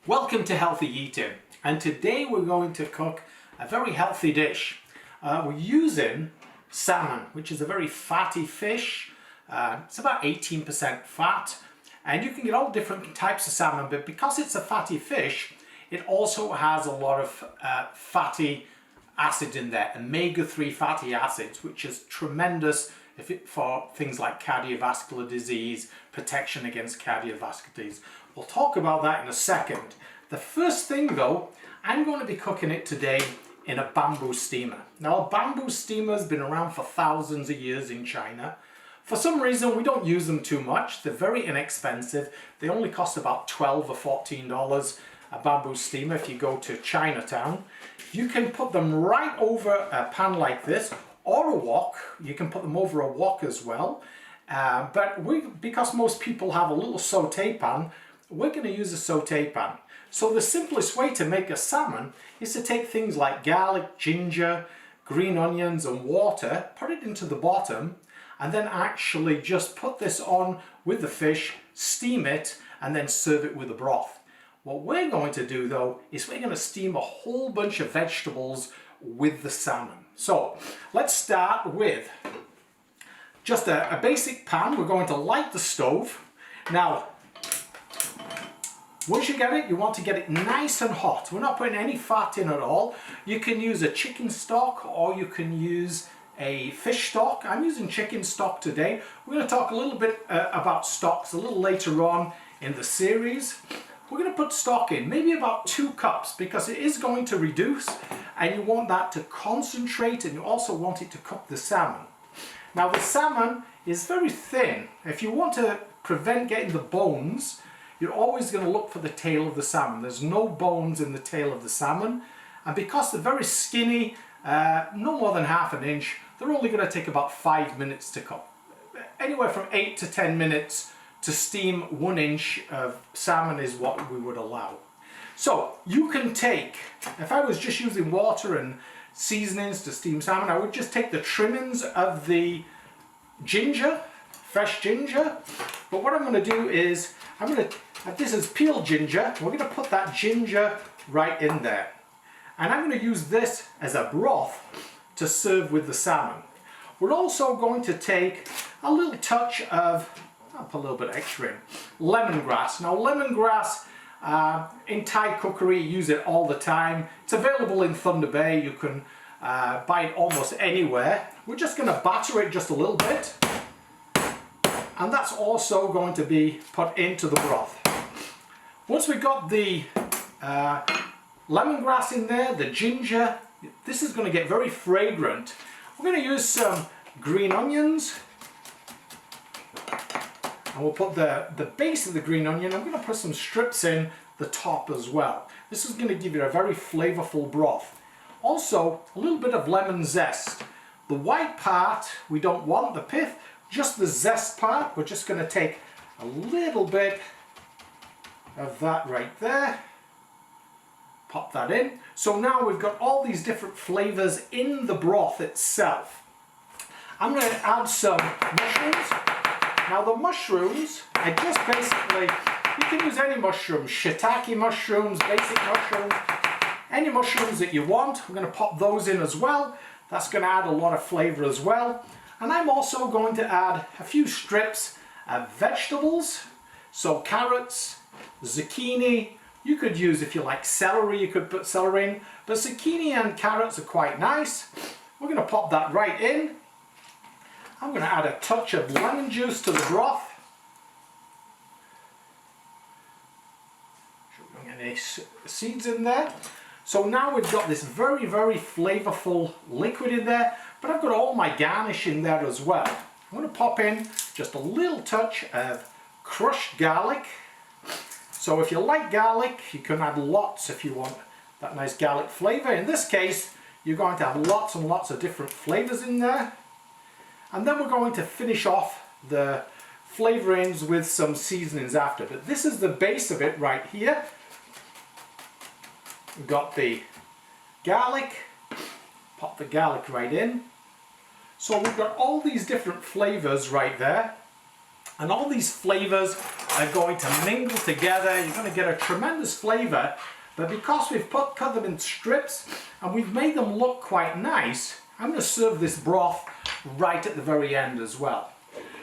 Welcome to Healthy Eating, and today we're going to cook a very healthy dish. We're using salmon, which is a very fatty fish. It's about 18% fat, and you can get all different types of salmon, but because it's a fatty fish, it also has a lot of fatty acid in there, omega-3 fatty acids, which is tremendous for things like cardiovascular disease, protection against cardiovascular disease. We'll talk about that in a second. The first thing though, I'm going to be cooking it today in a bamboo steamer. Now a bamboo steamer has been around for thousands of years in China. For some reason we don't use them too much. They're very inexpensive. They only cost about $12 or $14 a bamboo steamer if you go to Chinatown. You can put them right over a pan like this or a wok. You can put them over a wok as well. Because most people have a little saute pan, we're going to use a saute pan. So the simplest way to make a salmon is to take things like garlic, ginger, green onions and water, put it into the bottom, and then actually just put this on with the fish, steam it, and then serve it with the broth. What we're going to do though is we're going to steam a whole bunch of vegetables with the salmon. So let's start with just a basic pan. We're going to light the stove. Now once you get it, you want to get it nice and hot. We're not putting any fat in at all. You can use a chicken stock or you can use a fish stock. I'm using chicken stock today. We're going to talk a little bit about stocks a little later on in the series. We're going to put stock in, maybe about 2 cups, because it is going to reduce and you want that to concentrate, and you also want it to cook the salmon. Now the salmon is very thin. If you want to prevent getting the bones, you're always going to look for the tail of the salmon. There's no bones in the tail of the salmon, and because they're very skinny, no more than ½ an inch, they're only going to take about 5 minutes to cook. Anywhere from 8 to 10 minutes to steam 1 inch of salmon is what we would allow. So you can take, if I was just using water and seasonings to steam salmon, I would just take the trimmings of the ginger, fresh ginger. But what I'm going to do is, this is peeled ginger, we're going to put that ginger right in there. And I'm going to use this as a broth to serve with the salmon. We're also going to take a little touch of, I'll put a little bit extra in, lemongrass. Now lemongrass, in Thai cookery, you use it all the time. It's available in Thunder Bay. You can buy it almost anywhere. We're just going to batter it just a little bit. And that's also going to be put into the broth. Once we've got the lemongrass in there, the ginger, this is going to get very fragrant. We're going to use some green onions. And we'll put the base of the green onion. I'm going to put some strips in the top as well. This is going to give you a very flavorful broth. Also, a little bit of lemon zest. The white part, we don't want the pith, just the zest part. We're just going to take a little bit of that right there. Pop that in. So now we've got all these different flavors in the broth itself. I'm going to add some mushrooms. Now the mushrooms are just basically, you can use any mushrooms, shiitake mushrooms, basic mushrooms, any mushrooms that you want. We're going to pop those in as well. That's going to add a lot of flavor as well. And I'm also going to add a few strips of vegetables. So carrots, zucchini, you could use, if you like celery, you could put celery in. But zucchini and carrots are quite nice. We're going to pop that right in. I'm going to add a touch of lemon juice to the broth. Shouldn't get any seeds in there. So now we've got this very, very flavorful liquid in there, but I've got all my garnish in there as well. I'm going to pop in just a little touch of crushed garlic. So if you like garlic, you can add lots if you want that nice garlic flavor. In this case, you're going to have lots and lots of different flavors in there. And then we're going to finish off the flavorings with some seasonings after. But this is the base of it right here. We've got the garlic. Pop the garlic right in. So we've got all these different flavors right there. And all these flavors are going to mingle together. You're going to get a tremendous flavor. But because we've cut them in strips and we've made them look quite nice, I'm going to serve this broth right at the very end as well.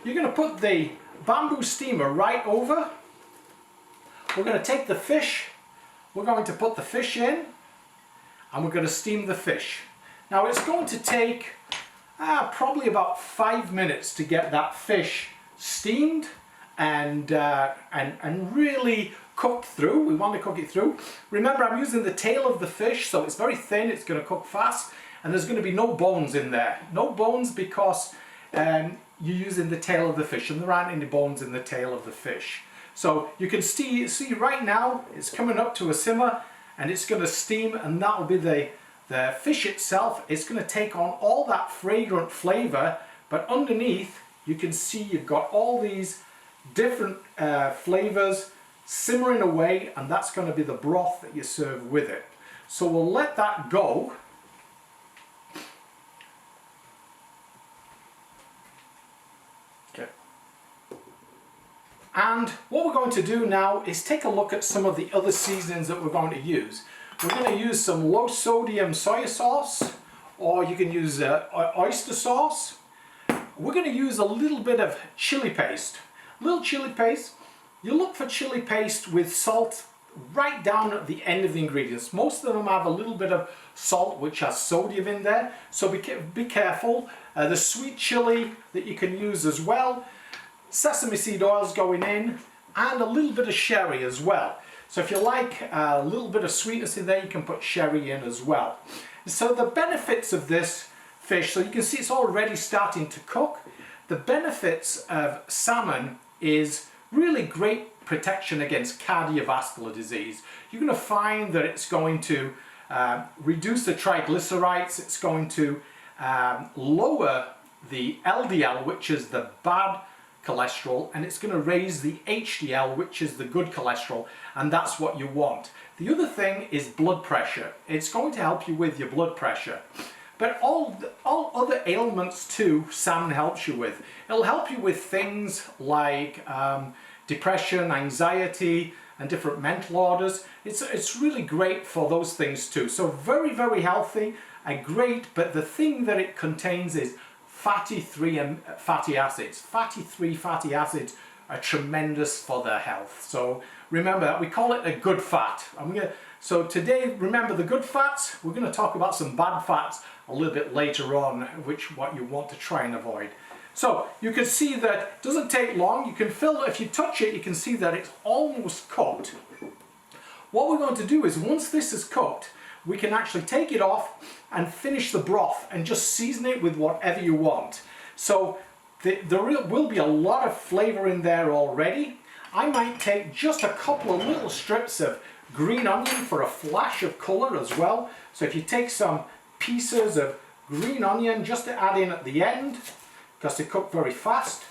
You're going to put the bamboo steamer right over. We're going to take the fish. We're going to put the fish in and we're going to steam the fish. Now it's going to take probably about 5 minutes to get that fish steamed and really cooked through. We want to cook it through. Remember, I'm using the tail of the fish, so it's very thin, it's going to cook fast, and there's going to be no bones in there. No bones because you're using the tail of the fish, and there aren't any bones in the tail of the fish. So you can see right now it's coming up to a simmer and it's going to steam, and that will be the fish itself. It's going to take on all that fragrant flavor, but underneath you can see you've got all these different flavors simmering away, and that's going to be the broth that you serve with it. So we'll let that go. Okay. And what we're going to do now is take a look at some of the other seasonings that we're going to use. We're going to use some low sodium soy sauce, or you can use oyster sauce. We're going to use a little bit of chili paste. A little chili paste. You look for chili paste with salt right down at the end of the ingredients. Most of them have a little bit of salt which has sodium in there, so be careful. The sweet chili that you can use as well. Sesame seed oils going in, and a little bit of sherry as well. So if you like a little bit of sweetness in there, you can put sherry in as well. So the benefits of this fish, so you can see it's already starting to cook. The benefits of salmon is really great protection against cardiovascular disease. You're going to find that it's going to reduce the triglycerides, it's going to lower the LDL, which is the bad cholesterol, and it's going to raise the HDL, which is the good cholesterol, and that's what you want. The other thing is blood pressure. It's going to help you with your blood pressure. But all other ailments too, salmon helps you with. It'll help you with things like depression, anxiety, and different mental orders. It's really great for those things too. So very, very healthy and great, but the thing that it contains is fatty fatty acids. Fatty acids are tremendous for their health. So remember that, we call it a good fat. So today, remember the good fats. We're going to talk about some bad fats a little bit later on, what you want to try and avoid. So you can see that it doesn't take long. You can feel, if you touch it, you can see that it's almost cooked. What we're going to do is, once this is cooked, we can actually take it off and finish the broth and just season it with whatever you want. So there will be a lot of flavor in there already. I might take just a couple of little strips of green onion for a flash of color as well. So if you take some pieces of green onion just to add in at the end, because they cook very fast.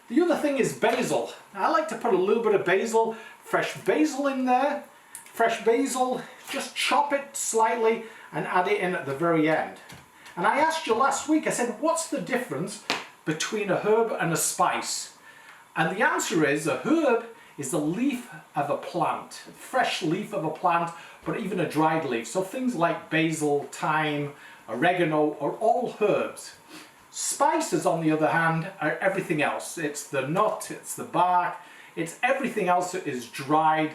The other thing is basil. I like to put a little bit of basil, fresh basil in there. Fresh basil, just chop it slightly and add it in at the very end. And I asked you last week, I said, what's the difference between a herb and a spice? And the answer is, a herb is the leaf of a plant, fresh leaf of a plant, but even a dried leaf. So things like basil, thyme, oregano are all herbs. Spices, on the other hand, are everything else. It's the nut, it's the bark, it's everything else that is dried.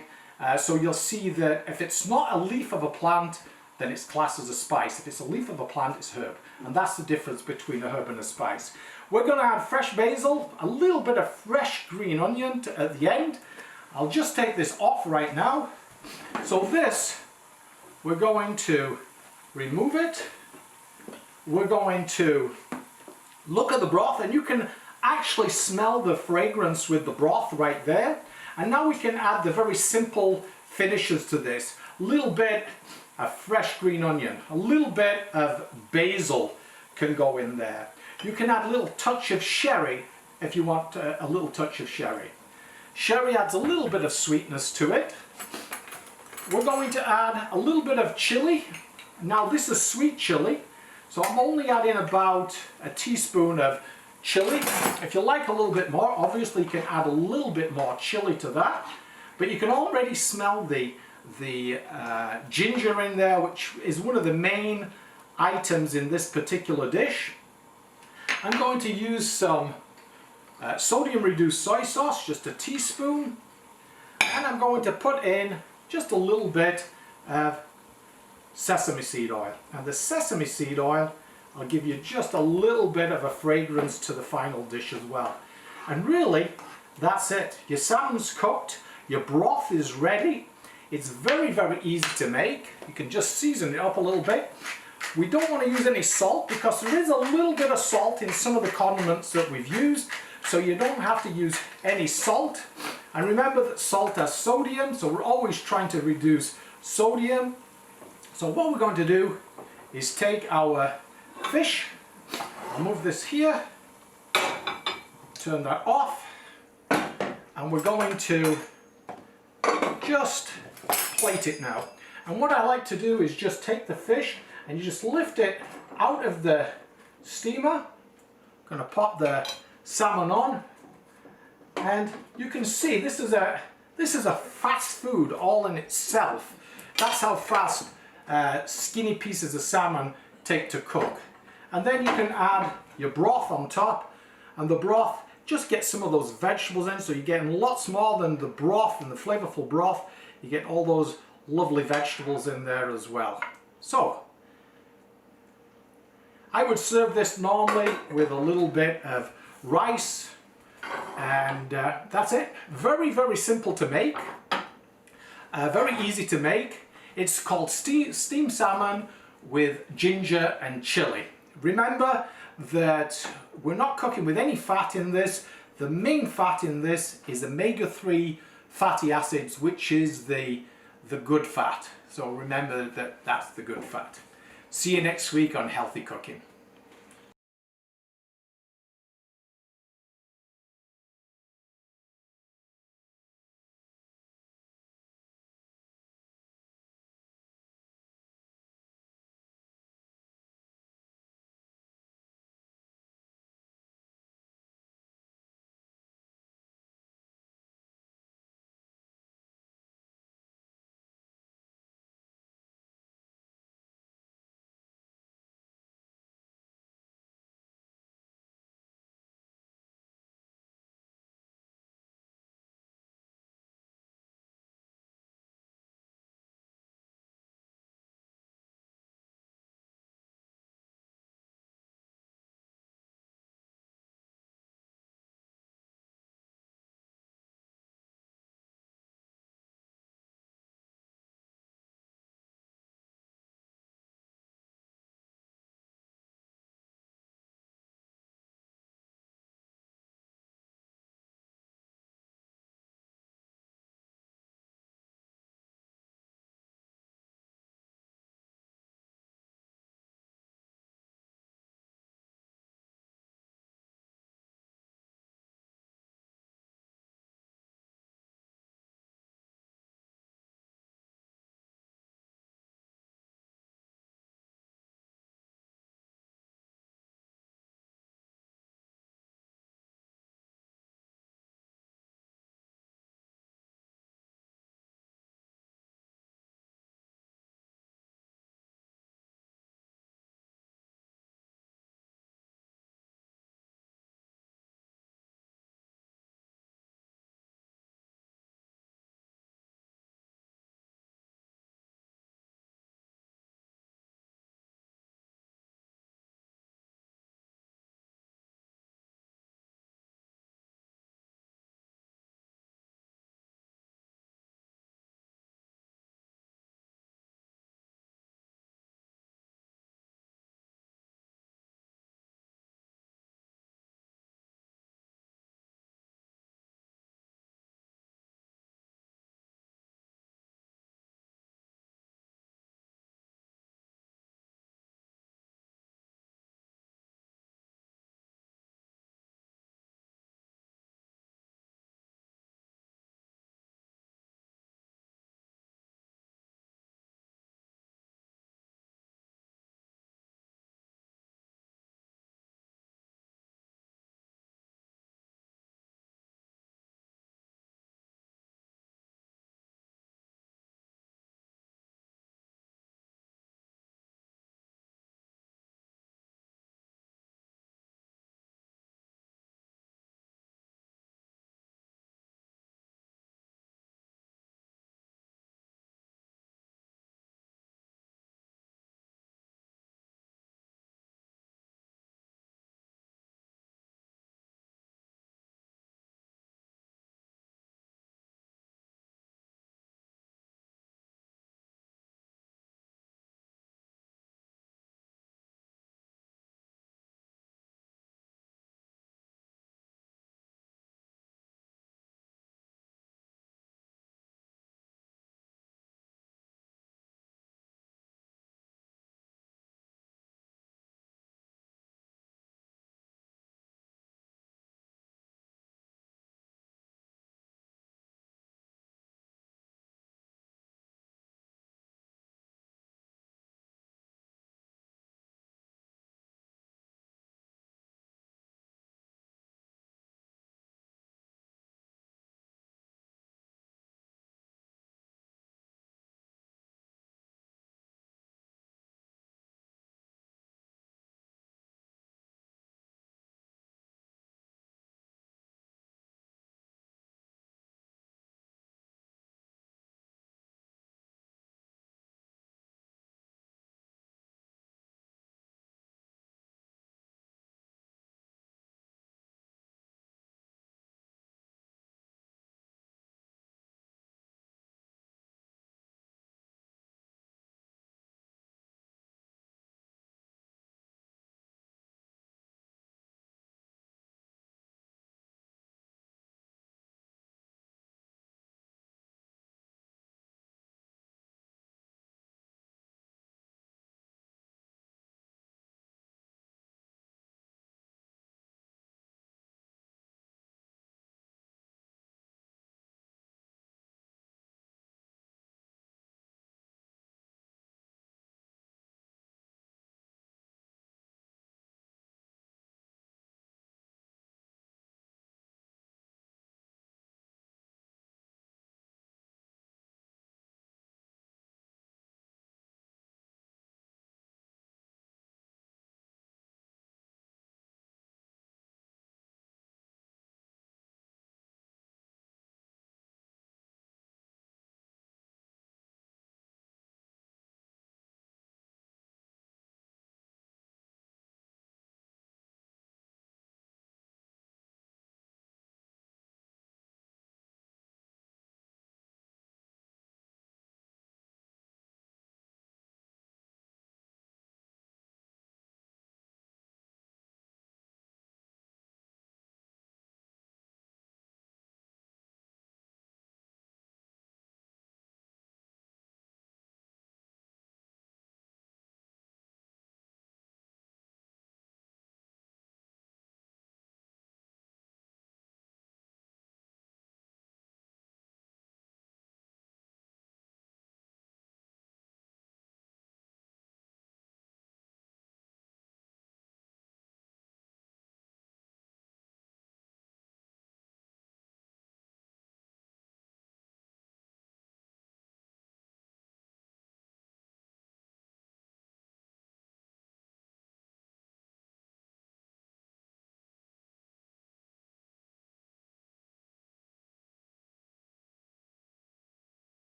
So you'll see that if it's not a leaf of a plant, then it's classed as a spice. If it's a leaf of a plant, it's herb. And that's the difference between a herb and a spice. We're going to add fresh basil, a little bit of fresh green onion at the end. I'll just take this off right now. So this, we're going to remove it. We're going to look at the broth, and you can actually smell the fragrance with the broth right there. And now we can add the very simple finishes to this. A little bit of fresh green onion, a little bit of basil can go in there. You can add a little touch of sherry if you want a little touch of sherry. Sherry adds a little bit of sweetness to it. We're going to add a little bit of chili. Now this is sweet chili, so I'm only adding about a teaspoon of chili. If you like a little bit more, obviously you can add a little bit more chili to that. But you can already smell the ginger in there, which is one of the main items in this particular dish. I'm going to use some sodium reduced soy sauce, just a teaspoon, and I'm going to put in just a little bit of sesame seed oil. And the sesame seed oil will give you just a little bit of a fragrance to the final dish as well. And really, that's it. Your salmon's cooked, your broth is ready. It's very, very easy to make. You can just season it up a little bit. We don't want to use any salt because there is a little bit of salt in some of the condiments that we've used, so you don't have to use any salt. And remember that salt has sodium, so we're always trying to reduce sodium. So what we're going to do is take our fish, I'll move this here, turn that off, and we're going to just plate it now. And what I like to do is just take the fish and you just lift it out of the steamer. I'm going to pop the salmon on, and you can see this is a fast food all in itself. That's how fast skinny pieces of salmon take to cook. And then you can add your broth on top, and the broth, just get some of those vegetables in, so you're getting lots more than the broth and the flavorful broth. You get all those lovely vegetables in there as well. So I would serve this normally with a little bit of rice, and that's it. Very, very simple to make, very easy to make. It's called steamed salmon with ginger and chili. Remember that we're not cooking with any fat in this. The main fat in this is omega-3 fatty acids, which is the good fat. So remember that that's the good fat. See you next week on Healthy Cooking.